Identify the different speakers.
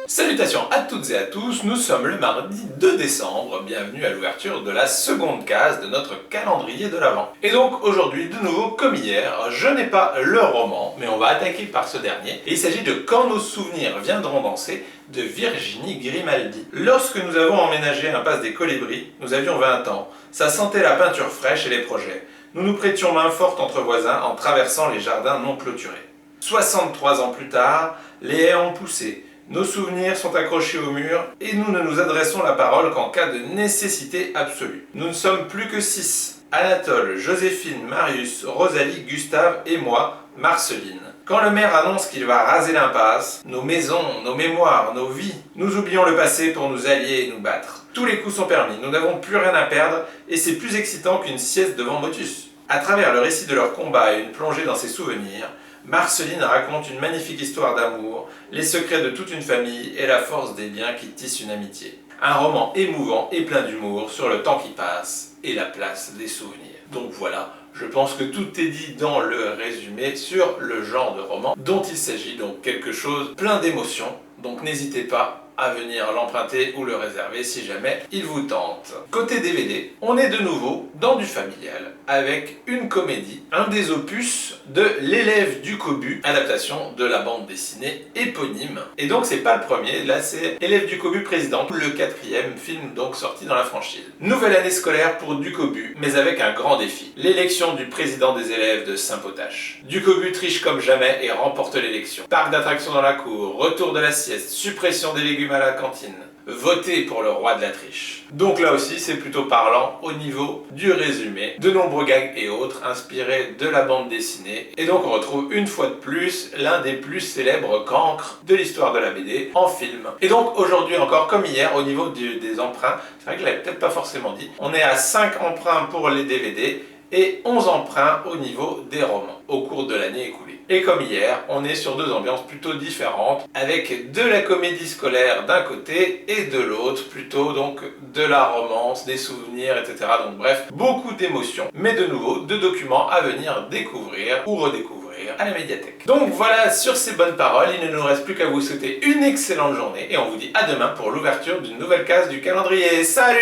Speaker 1: Salutations à toutes et à tous, nous sommes le mardi 2 décembre, bienvenue à l'ouverture de la seconde case de notre calendrier de l'Avent. Et donc aujourd'hui, de nouveau comme hier, je n'ai pas le roman, mais on va attaquer par ce dernier, et il s'agit de Quand nos souvenirs viendront danser, de Virginie Grimaldi. Lorsque nous avons emménagé Impasse des Colibris, nous avions 20 ans, ça sentait la peinture fraîche et les projets. Nous nous prêtions main forte entre voisins en traversant les jardins non clôturés. 63 ans plus tard, les haies ont poussé. Nos souvenirs sont accrochés au mur et nous ne nous adressons la parole qu'en cas de nécessité absolue. Nous ne sommes plus que 6. Anatole, Joséphine, Marius, Rosalie, Gustave et moi, Marceline. Quand le maire annonce qu'il va raser l'impasse, nos maisons, nos mémoires, nos vies, nous oublions le passé pour nous allier et nous battre. Tous les coups sont permis, nous n'avons plus rien à perdre et c'est plus excitant qu'une sieste devant Motus. À travers le récit de leur combat et une plongée dans ses souvenirs, Marceline raconte une magnifique histoire d'amour, les secrets de toute une famille et la force des liens qui tissent une amitié. Un roman émouvant et plein d'humour sur le temps qui passe et la place des souvenirs. Donc voilà, je pense que tout est dit dans le résumé sur le genre de roman dont il s'agit, donc quelque chose plein d'émotions. Donc n'hésitez pas à venir l'emprunter ou le réserver si jamais il vous tente. Côté DVD, on est de nouveau dans du familial avec une comédie, un des opus de L'élève du Cobu, adaptation de la bande dessinée éponyme. Et donc c'est pas le premier, là c'est L'élève du Cobu président, le 4e film donc sorti dans la franchise. Nouvelle année scolaire pour Ducobu, mais avec un grand défi, l'élection du président des élèves de Saint-Potache. Ducobu triche comme jamais et remporte l'élection. Parc d'attractions dans la cour, retour de la sieste, suppression des légumes à la cantine. Votez pour le roi de la triche. Donc là aussi c'est plutôt parlant au niveau du résumé, de nombreux gags et autres inspirés de la bande dessinée. Et donc on retrouve une fois de plus l'un des plus célèbres cancres de l'histoire de la BD en film. Et donc aujourd'hui encore comme hier au niveau des emprunts, c'est vrai que je l'avais peut-être pas forcément dit, on est à 5 emprunts pour les DVD et 11 emprunts au niveau des romans au cours de l'année écoulée. Et comme hier, on est sur deux ambiances plutôt différentes, avec de la comédie scolaire d'un côté et de l'autre, plutôt donc de la romance, des souvenirs, etc. Donc bref, beaucoup d'émotions, mais de nouveau, deux documents à venir découvrir ou redécouvrir à la médiathèque. Donc voilà, sur ces bonnes paroles, il ne nous reste plus qu'à vous souhaiter une excellente journée et on vous dit à demain pour l'ouverture d'une nouvelle case du calendrier. Salut!